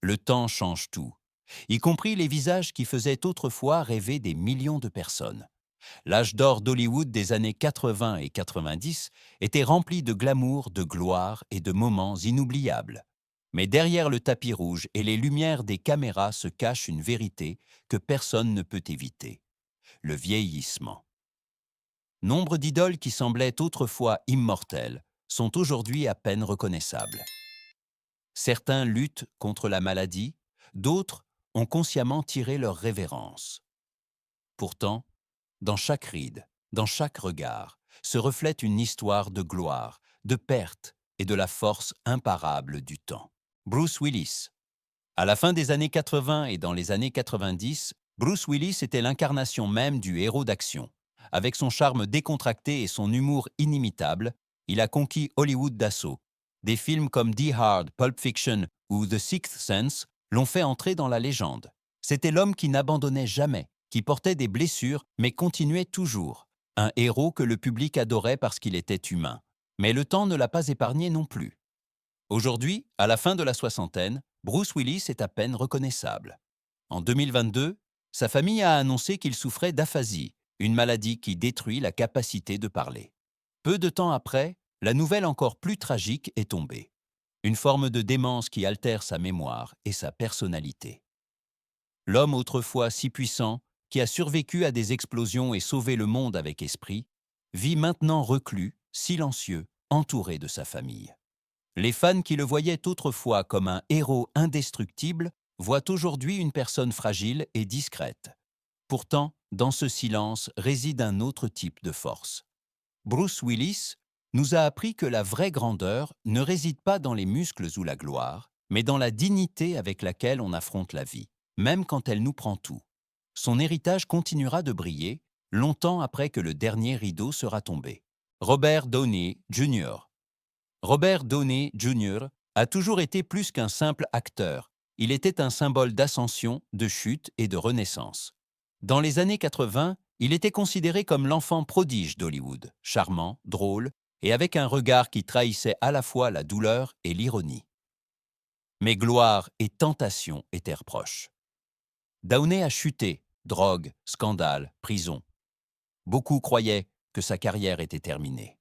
Le temps change tout, y compris les visages qui faisaient autrefois rêver des millions de personnes. L'âge d'or d'Hollywood des années 80 et 90 était rempli de glamour, de gloire et de moments inoubliables. Mais derrière le tapis rouge et les lumières des caméras se cache une vérité que personne ne peut éviter: le vieillissement. Nombre d'idoles qui semblaient autrefois immortelles sont aujourd'hui à peine reconnaissables. Certains luttent contre la maladie, d'autres ont consciemment tiré leur révérence. Pourtant, dans chaque ride, dans chaque regard, se reflète une histoire de gloire, de perte et de la force imparable du temps. Bruce Willis. À la fin des années 80 et dans les années 90, Bruce Willis était l'incarnation même du héros d'action. Avec son charme décontracté et son humour inimitable, il a conquis Hollywood d'assaut. Des films comme Die Hard, Pulp Fiction ou The Sixth Sense l'ont fait entrer dans la légende. C'était l'homme qui n'abandonnait jamais, qui portait des blessures mais continuait toujours. Un héros que le public adorait parce qu'il était humain. Mais le temps ne l'a pas épargné non plus. Aujourd'hui, à la fin de la soixantaine, Bruce Willis est à peine reconnaissable. En 2022, sa famille a annoncé qu'il souffrait d'aphasie, une maladie qui détruit la capacité de parler. Peu de temps après, la nouvelle encore plus tragique est tombée. Une forme de démence qui altère sa mémoire et sa personnalité. L'homme autrefois si puissant, qui a survécu à des explosions et sauvé le monde avec esprit, vit maintenant reclus, silencieux, entouré de sa famille. Les fans qui le voyaient autrefois comme un héros indestructible voient aujourd'hui une personne fragile et discrète. Pourtant, dans ce silence réside un autre type de force. Bruce Willis nous a appris que la vraie grandeur ne réside pas dans les muscles ou la gloire, mais dans la dignité avec laquelle on affronte la vie, même quand elle nous prend tout. Son héritage continuera de briller longtemps après que le dernier rideau sera tombé. Robert Downey Jr. Robert Downey Jr. a toujours été plus qu'un simple acteur. Il était un symbole d'ascension, de chute et de renaissance. Dans les années 80, il était considéré comme l'enfant prodige d'Hollywood, charmant, drôle et avec un regard qui trahissait à la fois la douleur et l'ironie. Mais gloire et tentation étaient proches. Downey a chuté, drogue, scandale, prison. Beaucoup croyaient que sa carrière était terminée.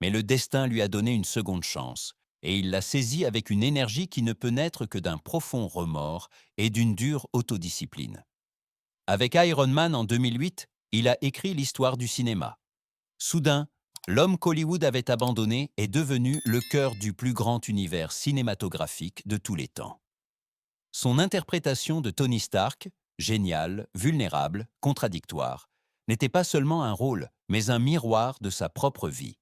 Mais le destin lui a donné une seconde chance, et il l'a saisie avec une énergie qui ne peut naître que d'un profond remords et d'une dure autodiscipline. Avec Iron Man en 2008, il a écrit l'histoire du cinéma. Soudain, l'homme qu'Hollywood avait abandonné est devenu le cœur du plus grand univers cinématographique de tous les temps. Son interprétation de Tony Stark, géniale, vulnérable, contradictoire, n'était pas seulement un rôle, mais un miroir de sa propre vie.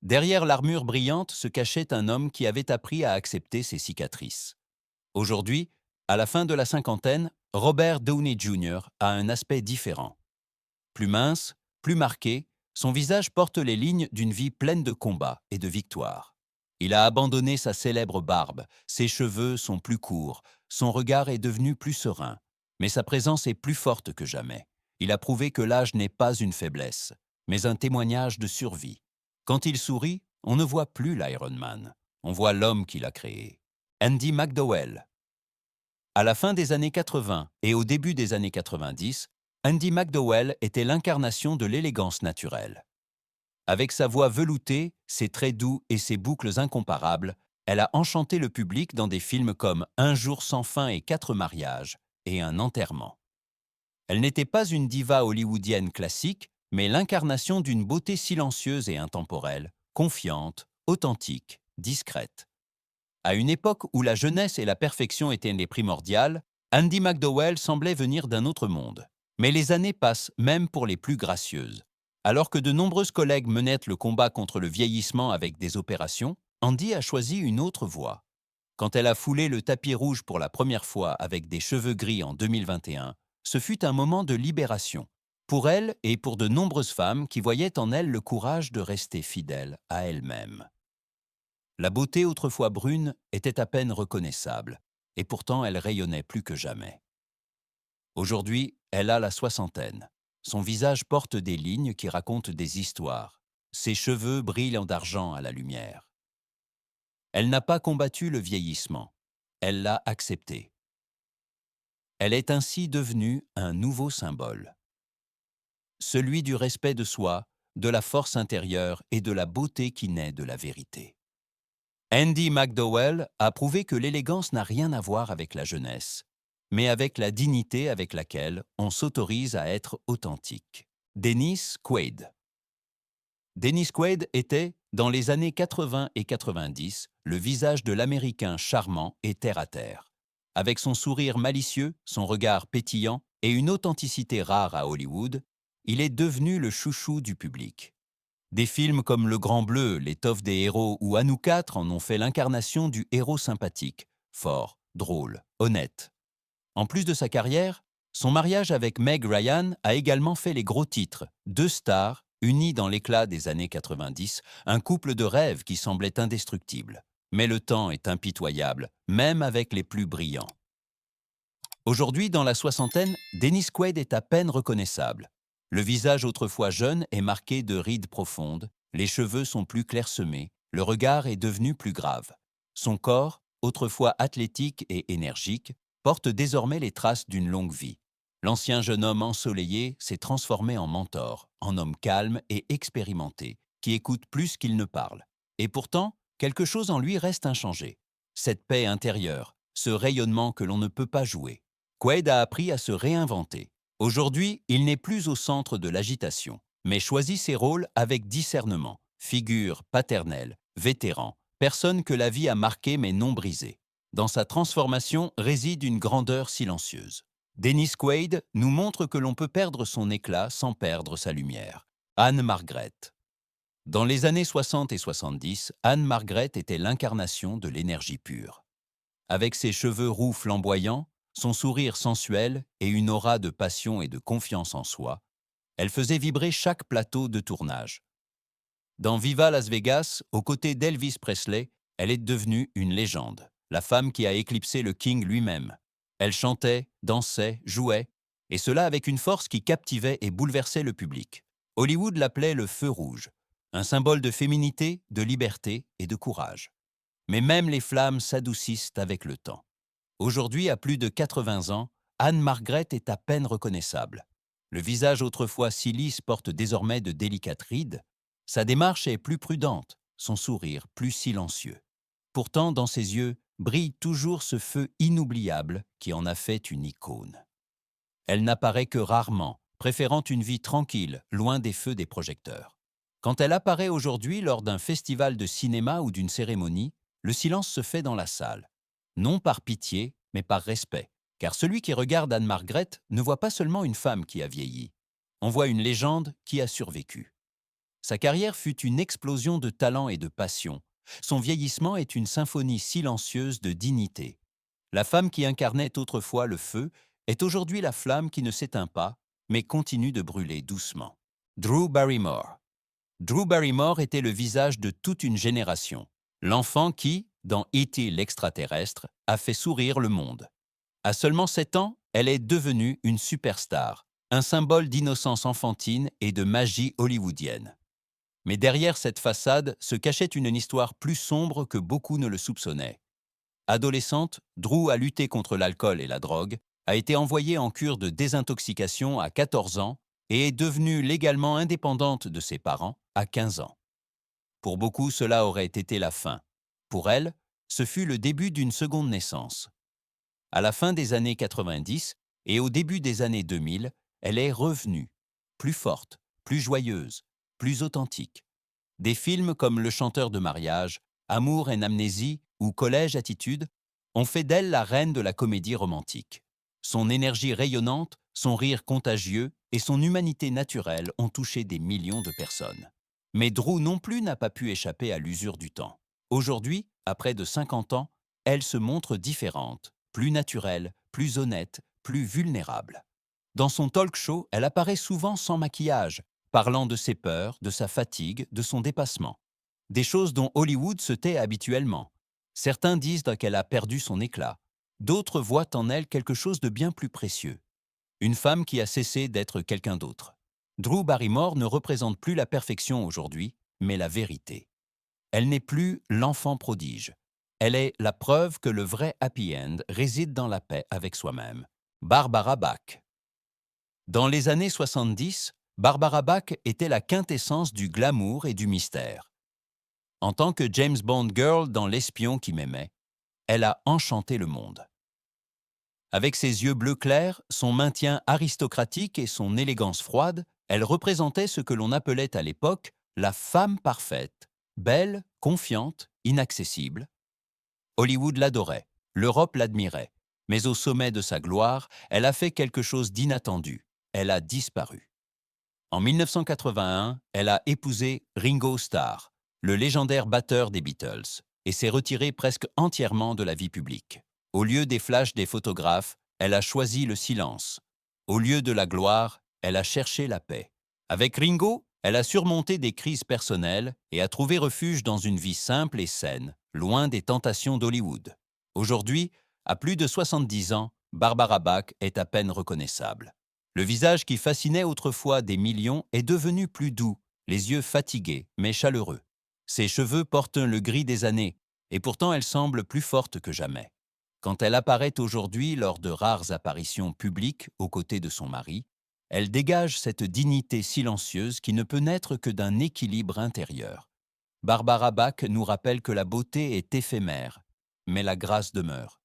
Derrière l'armure brillante se cachait un homme qui avait appris à accepter ses cicatrices. Aujourd'hui, à la fin de la cinquantaine, Robert Downey Jr. a un aspect différent. Plus mince, plus marqué, son visage porte les lignes d'une vie pleine de combats et de victoires. Il a abandonné sa célèbre barbe, ses cheveux sont plus courts, son regard est devenu plus serein, mais sa présence est plus forte que jamais. Il a prouvé que l'âge n'est pas une faiblesse, mais un témoignage de survie. Quand il sourit, on ne voit plus l'Iron Man, on voit l'homme qu'il a créé. Andy McDowell. À la fin des années 80 et au début des années 90, Andy McDowell était l'incarnation de l'élégance naturelle. Avec sa voix veloutée, ses traits doux et ses boucles incomparables, elle a enchanté le public dans des films comme Un jour sans fin et 4 mariages et Un enterrement. Elle n'était pas une diva hollywoodienne classique, mais l'incarnation d'une beauté silencieuse et intemporelle, confiante, authentique, discrète. À une époque où la jeunesse et la perfection étaient les primordiales, Andy McDowell semblait venir d'un autre monde. Mais les années passent même pour les plus gracieuses. Alors que de nombreuses collègues menaient le combat contre le vieillissement avec des opérations, Andy a choisi une autre voie. Quand elle a foulé le tapis rouge pour la première fois avec des cheveux gris en 2021, ce fut un moment de libération. Pour elle et pour de nombreuses femmes qui voyaient en elle le courage de rester fidèle à elle-même. La beauté autrefois brune était à peine reconnaissable, et pourtant elle rayonnait plus que jamais. Aujourd'hui, elle a la soixantaine. Son visage porte des lignes qui racontent des histoires. Ses cheveux brillent d'argent à la lumière. Elle n'a pas combattu le vieillissement. elle l'a accepté. Elle est ainsi devenue un nouveau symbole, celui du respect de soi, de la force intérieure et de la beauté qui naît de la vérité. Andy McDowell a prouvé que l'élégance n'a rien à voir avec la jeunesse, mais avec la dignité avec laquelle on s'autorise à être authentique. Dennis Quaid. Dennis Quaid était, dans les années 80 et 90, le visage de l'Américain charmant et terre-à-terre. Avec son sourire malicieux, son regard pétillant et une authenticité rare à Hollywood, il est devenu le chouchou du public. Des films comme Le Grand Bleu, L'étoffe des héros ou À nous quatre en ont fait l'incarnation du héros sympathique, fort, drôle, honnête. En plus de sa carrière, son mariage avec Meg Ryan a également fait les gros titres, deux stars, unis dans l'éclat des années 90, un couple de rêve qui semblait indestructible. Mais le temps est impitoyable, même avec les plus brillants. Aujourd'hui, dans la soixantaine, Dennis Quaid est à peine reconnaissable. Le visage autrefois jeune est marqué de rides profondes, les cheveux sont plus clairsemés, le regard est devenu plus grave. Son corps, autrefois athlétique et énergique, porte désormais les traces d'une longue vie. L'ancien jeune homme ensoleillé s'est transformé en mentor, en homme calme et expérimenté, qui écoute plus qu'il ne parle. Et pourtant, quelque chose en lui reste inchangé. Cette paix intérieure, ce rayonnement que l'on ne peut pas jouer. Quaid a appris à se réinventer. Aujourd'hui, il n'est plus au centre de l'agitation, mais choisit ses rôles avec discernement. Figure paternelle, vétéran, personne que la vie a marqué mais non brisé. Dans sa transformation réside une grandeur silencieuse. Dennis Quaid nous montre que l'on peut perdre son éclat sans perdre sa lumière. Anne Margaret. Dans les années 60 et 70, Anne Margaret était l'incarnation de l'énergie pure. Avec ses cheveux roux flamboyants, son sourire sensuel et une aura de passion et de confiance en soi, elle faisait vibrer chaque plateau de tournage. Dans Viva Las Vegas, aux côtés d'Elvis Presley, elle est devenue une légende, la femme qui a éclipsé le King lui-même. Elle chantait, dansait, jouait, et cela avec une force qui captivait et bouleversait le public. Hollywood l'appelait le feu rouge, un symbole de féminité, de liberté et de courage. Mais même les flammes s'adoucissent avec le temps. Aujourd'hui, à plus de 80 ans, Anne Margaret est à peine reconnaissable. Le visage autrefois si lisse porte désormais de délicates rides. Sa démarche est plus prudente, son sourire plus silencieux. Pourtant, dans ses yeux, brille toujours ce feu inoubliable qui en a fait une icône. Elle n'apparaît que rarement, préférant une vie tranquille, loin des feux des projecteurs. Quand elle apparaît aujourd'hui lors d'un festival de cinéma ou d'une cérémonie, le silence se fait dans la salle. Non par pitié, mais par respect, car celui qui regarde Anne Margaret ne voit pas seulement une femme qui a vieilli. On voit une légende qui a survécu. Sa carrière fut une explosion de talent et de passion. Son vieillissement est une symphonie silencieuse de dignité. La femme qui incarnait autrefois le feu est aujourd'hui la flamme qui ne s'éteint pas, mais continue de brûler doucement. Drew Barrymore. Drew Barrymore était le visage de toute une génération. L'enfant qui, dans E.T. l'extraterrestre, a fait sourire le monde. À seulement 7 ans, elle est devenue une superstar, un symbole d'innocence enfantine et de magie hollywoodienne. Mais derrière cette façade se cachait une histoire plus sombre que beaucoup ne le soupçonnaient. Adolescente, Drew a lutté contre l'alcool et la drogue, a été envoyée en cure de désintoxication à 14 ans et est devenue légalement indépendante de ses parents à 15 ans. Pour beaucoup, cela aurait été la fin. Pour elle, ce fut le début d'une seconde naissance. À la fin des années 90 et au début des années 2000, elle est revenue, plus forte, plus joyeuse, plus authentique. Des films comme Le chanteur de mariage, Amour et amnésie ou Collège attitude ont fait d'elle la reine de la comédie romantique. Son énergie rayonnante, son rire contagieux et son humanité naturelle ont touché des millions de personnes. Mais Drew non plus n'a pas pu échapper à l'usure du temps. Aujourd'hui, à près de 50 ans, elle se montre différente, plus naturelle, plus honnête, plus vulnérable. Dans son talk show, elle apparaît souvent sans maquillage, parlant de ses peurs, de sa fatigue, de son dépassement. Des choses dont Hollywood se tait habituellement. Certains disent qu'elle a perdu son éclat. D'autres voient en elle quelque chose de bien plus précieux. Une femme qui a cessé d'être quelqu'un d'autre. Drew Barrymore ne représente plus la perfection aujourd'hui, mais la vérité. Elle n'est plus l'enfant prodige. Elle est la preuve que le vrai happy end réside dans la paix avec soi-même. Barbara Bach. Dans les années 70, Barbara Bach était la quintessence du glamour et du mystère. En tant que James Bond girl dans L'espion qui m'aimait, elle a enchanté le monde. Avec ses yeux bleus clairs, son maintien aristocratique et son élégance froide, elle représentait ce que l'on appelait à l'époque la femme parfaite, belle, confiante, inaccessible. Hollywood l'adorait, l'Europe l'admirait, mais au sommet de sa gloire, elle a fait quelque chose d'inattendu. Elle a disparu. En 1981, elle a épousé Ringo Starr, le légendaire batteur des Beatles, et s'est retirée presque entièrement de la vie publique. Au lieu des flashs des photographes, elle a choisi le silence. Au lieu de la gloire, elle a cherché la paix. Avec Ringo, elle a surmonté des crises personnelles et a trouvé refuge dans une vie simple et saine, loin des tentations d'Hollywood. Aujourd'hui, à plus de 70 ans, Barbara Bach est à peine reconnaissable. Le visage qui fascinait autrefois des millions est devenu plus doux, les yeux fatigués mais chaleureux. Ses cheveux portent le gris des années, et pourtant elle semble plus forte que jamais. Quand elle apparaît aujourd'hui lors de rares apparitions publiques aux côtés de son mari, elle dégage cette dignité silencieuse qui ne peut naître que d'un équilibre intérieur. Barbara Bach nous rappelle que la beauté est éphémère, mais la grâce demeure.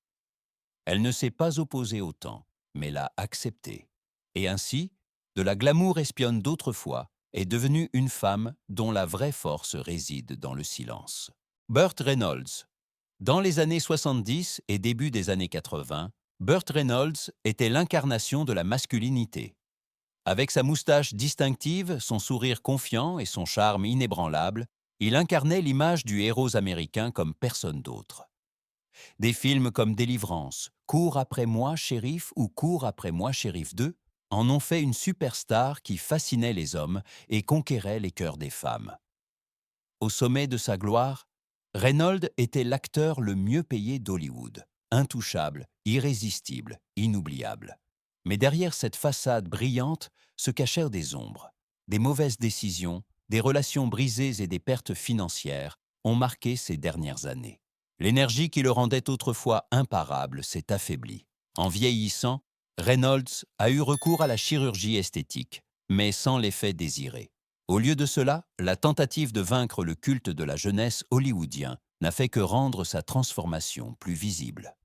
Elle ne s'est pas opposée au temps, mais l'a accepté. Et ainsi, de la glamour espionne d'autrefois est devenue une femme dont la vraie force réside dans le silence. Burt Reynolds. Dans les années 70 et début des années 80, Burt Reynolds était l'incarnation de la masculinité. Avec sa moustache distinctive, son sourire confiant et son charme inébranlable, il incarnait l'image du héros américain comme personne d'autre. Des films comme Délivrance, Cours après moi, shérif ou Cours après moi, shérif 2 en ont fait une superstar qui fascinait les hommes et conquérait les cœurs des femmes. Au sommet de sa gloire, Reynolds était l'acteur le mieux payé d'Hollywood, intouchable, irrésistible, inoubliable. Mais derrière cette façade brillante se cachèrent des ombres. Des mauvaises décisions, des relations brisées et des pertes financières ont marqué ces dernières années. L'énergie qui le rendait autrefois imparable s'est affaiblie. En vieillissant, Reynolds a eu recours à la chirurgie esthétique, mais sans l'effet désiré. Au lieu de cela, la tentative de vaincre le culte de la jeunesse hollywoodien n'a fait que rendre sa transformation plus visible.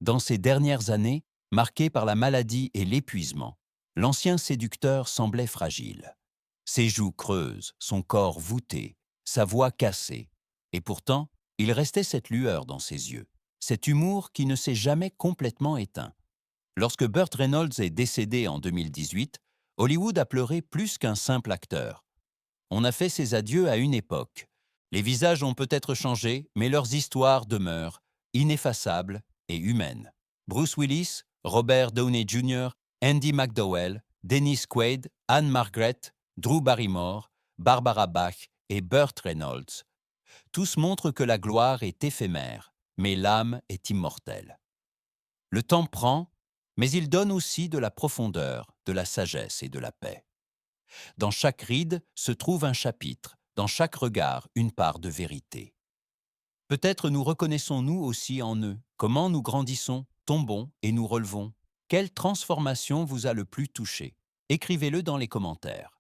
Dans ces dernières années, marquées par la maladie et l'épuisement, l'ancien séducteur semblait fragile. Ses joues creuses, son corps voûté, sa voix cassée. Et pourtant, il restait cette lueur dans ses yeux, cet humour qui ne s'est jamais complètement éteint. Lorsque Burt Reynolds est décédé en 2018, Hollywood a pleuré plus qu'un simple acteur. On a fait ses adieux à une époque. Les visages ont peut-être changé, mais leurs histoires demeurent, ineffaçables et humaines. Bruce Willis, Robert Downey Jr., Andy McDowell, Dennis Quaid, Anne Margaret, Drew Barrymore, Barbara Bach et Burt Reynolds. Tous montrent que la gloire est éphémère, mais l'âme est immortelle. Le temps prend, mais il donne aussi de la profondeur, de la sagesse et de la paix. Dans chaque ride se trouve un chapitre, dans chaque regard une part de vérité. Peut-être nous reconnaissons-nous aussi en eux. Comment nous grandissons, tombons et nous relevons. Quelle transformation vous a le plus touché? Écrivez-le dans les commentaires.